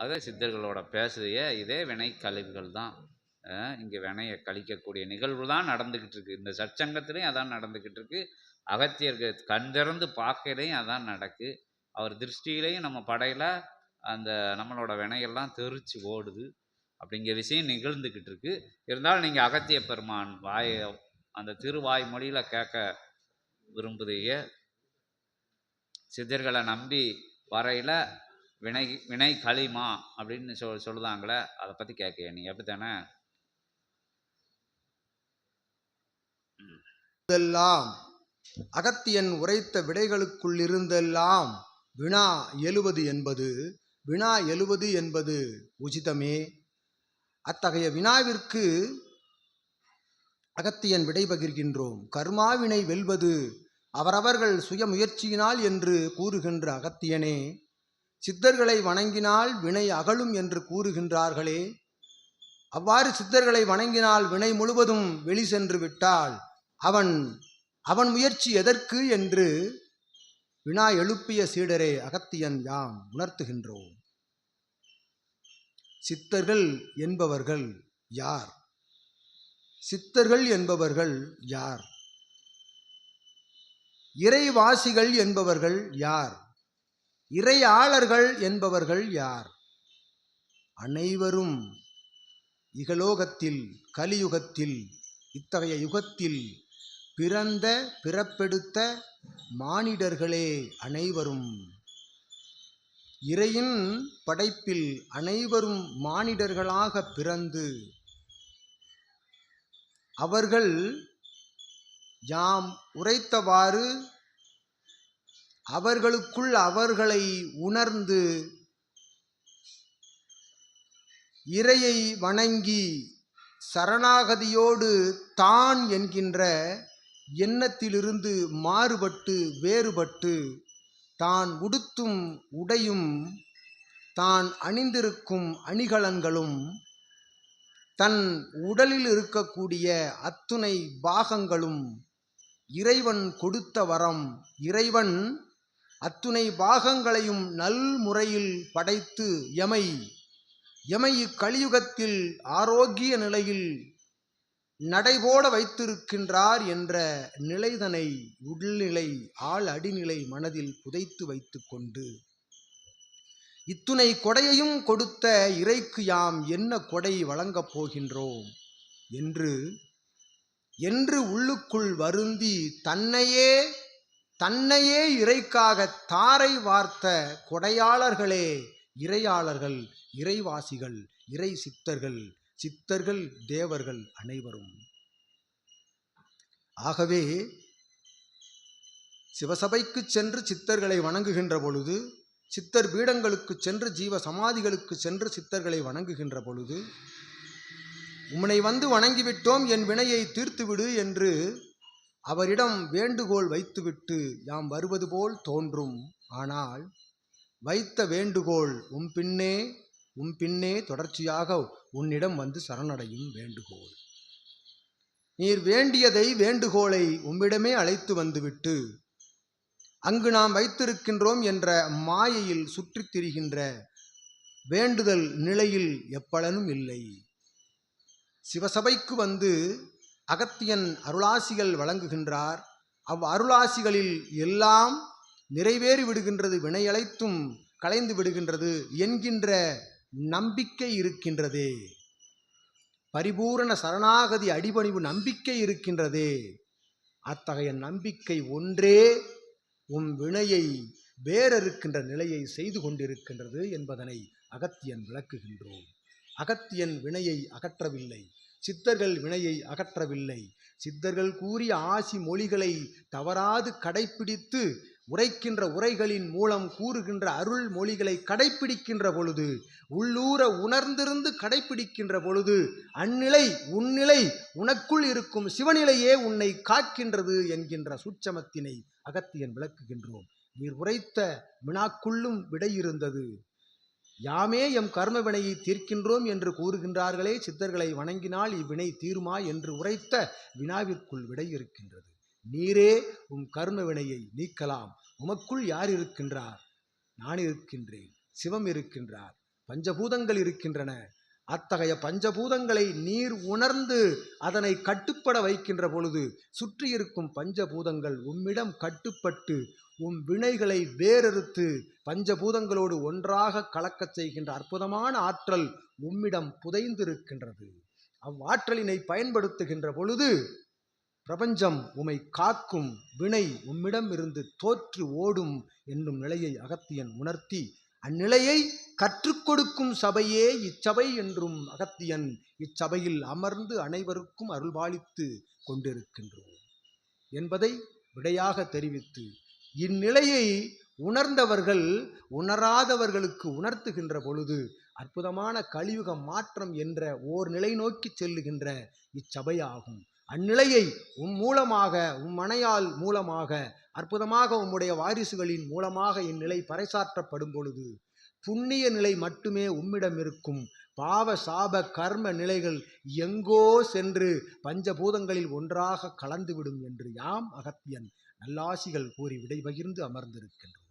ஆக சித்தர்களோட பேசுதைய இதே வினை கழிவுகள் தான். இங்கே வினையை கழிக்கக்கூடிய நிகழ்வு தான் நடந்துக்கிட்டு இருக்கு. இந்த சச்சங்கத்திலையும் அதான் நடந்துக்கிட்டு இருக்கு. அகத்தியருக்கு கண் திறந்து பார்க்கையிலையும் அதான் நடக்கு. அவர் திருஷ்டியிலையும் நம்ம படையில் அந்த நம்மளோட வினையெல்லாம் தெரிச்சு ஓடுது. அப்படிங்கிற விஷயம் நிகழ்ந்துக்கிட்டு இருக்கு. இருந்தாலும் நீங்கள் அகத்திய பெருமான் அந்த திருவாய் மொழியில் கேட்க விரும்புதீங்க. சித்தர்களை நம்பி வரையில் வினை களிமா அப்படின்னு சொல்லுதாங்களே, அதை பற்றி கேட்க நீ எப்படி தானே? அகத்தியன் உரைத்த விடைகளுக்குள்ளிருந்தெல்லாம் வினா எழுவது என்பது உச்சிதமே. அத்தகைய வினாவிற்கு அகத்தியன் விடை பகிர்கின்றோம். கர்மாவினை வெல்வது அவரவர்கள் சுய முயற்சியினால் என்று கூறுகின்ற அகத்தியனே, சித்தர்களை வணங்கினால் வினை அகலும் என்று கூறுகின்றார்களே, அவ்வாறு சித்தர்களை வணங்கினால் வினை முழுவதும் வெளி சென்று விட்டால் அவன் முயற்சி எதற்கு என்று வினா எழுப்பிய சீடரே அகத்தியன் யாம் உணர்த்துகின்றோம். சித்தர்கள் என்பவர்கள் யார்? சித்தர்கள் என்பவர்கள் யார்? இறைவாசிகள் என்பவர்கள் யார்? இறையாளர்கள் என்பவர்கள் யார்? அனைவரும் இகலோகத்தில் கலியுகத்தில் இத்தகைய யுகத்தில் பிறப்பெடுத்த மானிடர்களே அனைவரும். இறையின் படைப்பில் அனைவரும் மானிடர்களாக பிறந்து அவர்கள் யாம் உரைத்தவாறு அவர்களுக்குள் அவர்களை உணர்ந்து இறையை வணங்கி சரணாகதியோடு தான் என்கின்ற எண்ணத்திலிருந்து மாறுபட்டு வேறுபட்டு தான் உடுத்தும் உடையும் தான் அணிந்திருக்கும் அணிகலன்களும் தன் உடலில் இருக்கக்கூடிய அத்துணை பாகங்களும் இறைவன் கொடுத்த வரம். இறைவன் அத்துணை பாகங்களையும் நல் முறையில் படைத்து எமை இக்கலியுகத்தில் ஆரோக்கிய நிலையில் நடைபோட வைத்திருக்கின்றார் என்ற நிலைதனை உள்நிலை ஆள் அடிநிலை மனதில் புதைத்து வைத்து கொண்டு இத்துணை கொடையையும் கொடுத்த இறைக்கு யாம் என்ன கொடை வழங்கப் போகின்றோம் என்று உள்ளுக்குள் வருந்தி தன்னையே இறைக்காக தாரை வார்த்த கொடையாளர்களே இறையாளர்கள், இறைவாசிகள், இறை சித்தர்கள், தேவர்கள் அனைவரும். ஆகவே சிவசபைக்கு சென்று சித்தர்களை வணங்குகின்ற பொழுது, சித்தர் பீடங்களுக்கு சென்று ஜீவ சமாதிகளுக்கு சென்று சித்தர்களை வணங்குகின்ற பொழுது, உம்மை வந்து வணங்கிவிட்டோம், என் வினையை தீர்த்துவிடு என்று அவரிடம் வேண்டுகோள் வைத்துவிட்டு யாம் வருவது போல் தோன்றும். ஆனால் வைத்த வேண்டுகோள் உம் பின்னே தொடர்ச்சியாக உன்னிடம் வந்து சரணடையும் வேண்டுகோள். நீர் வேண்டியதை வேண்டுகோளை உம்மிடமே அழைத்து வந்துவிட்டு அங்கு நாம் வைத்திருக்கின்றோம் என்ற மாயையில் சுற்றித் திரிகின்ற வேண்டுதல் நிலையில் எப்பலனும் இல்லை. சிவசபைக்கு வந்து அகத்தியன் அருளாசிகள் வழங்குகின்றார். அருளாசிகளில் எல்லாம் நிறைவேறி விடுகின்றது, வினையழைத்தும் கலைந்து விடுகின்றது என்கின்ற நம்பிக்கை இருக்கின்றதே. பரிபூரண சரணாகதி அடிபணிவு நம்பிக்கை இருக்கின்றதே. அத்தகைய நம்பிக்கை ஒன்றே வினையை வேறறுக்கின்ற நிலையை செய்து கொண்டிருக்கின்றது என்பதனை அகத்தியன் விளக்குகின்றோம். அகத்தியன் வினையை அகற்றவில்லை, சித்தர்கள் வினையை அகற்றவில்லை. சித்தர்கள் கூறிய ஆசி மொழிகளை தவறாது கடைப்பிடித்து உரைக்கின்ற உரைகளின் மூலம் கூறுகின்ற அருள் மொழிகளை கடைப்பிடிக்கின்ற பொழுது, உள்ளூர உணர்ந்திருந்து கடைப்பிடிக்கின்ற பொழுது, அந்நிலை உன்னிலை உனக்குள் இருக்கும் சிவநிலையே உன்னை காக்கின்றது என்கின்ற சூட்சமத்தினை அகத்தியன் விளக்குகின்றோம். நீர் உரைத்த வினாக்குள்ளும் விடையிருந்தது. யாமே எம் கர்ம வினையை தீர்க்கின்றோம் என்று கூறுகின்றார்களே, சித்தர்களை வணங்கினால் இவ்வினை தீருமா என்று உரைத்த வினாவிற்குள் விடை இருக்கின்றது. நீரே உம் கர்ம வினையை நீக்கலாம். உமக்குள் யார் இருக்கின்றார்? நான் இருக்கின்றேன், சிவம் இருக்கின்றார், பஞ்சபூதங்கள் இருக்கின்றன. அத்தகைய பஞ்சபூதங்களை நீர் உணர்ந்து அதனை கட்டுப்பட வைக்கின்ற பொழுது சுற்றி இருக்கும் பஞ்சபூதங்கள் உம்மிடம் கட்டுப்பட்டு உம் வினைகளை வேறறுத்து பஞ்சபூதங்களோடு ஒன்றாக கலக்கச் செய்கின்ற அற்புதமான ஆற்றல் உம்மிடம் புதைந்திருக்கின்றது. அவ்வாற்றலினை பயன்படுத்துகின்ற பொழுது பிரபஞ்சம் உமை காக்கும், வினை உம்மிடம் இருந்து தோற்று ஓடும் என்னும் நிலையை அகத்தியன் உணர்த்தி, அந்நிலையை கற்றுக் கொடுக்கும் சபையே இச்சபை என்றும் அகத்தியன் இச்சபையில் அமர்ந்து அனைவருக்கும் அருள்பாலித்து கொண்டிருக்கின்றோம் என்பதை விடையாக தெரிவித்து, இந்நிலையை உணர்ந்தவர்கள் உணராதவர்களுக்கு உணர்த்துகின்ற பொழுது அற்புதமான கலியுக மாற்றம் என்ற ஓர் நிலை நோக்கி செல்லுகின்ற இச்சபையாகும். அந்நிலையை உம் மூலமாக, உம் மனையால் மூலமாக, அற்புதமாக உம்முடைய வாரிசுகளின் மூலமாக இந்நிலை பறைசாற்றப்படும் பொழுது புண்ணிய நிலை மட்டுமே உம்மிடம் இருக்கும். பாவ சாப கர்ம நிலைகள் எங்கோ சென்று பஞ்சபூதங்களில் ஒன்றாக கலந்துவிடும் என்று யாம் அகத்தியன் நல்லாசிகள் கூறி விடைபகிர்ந்து அமர்ந்திருக்கின்றோம்.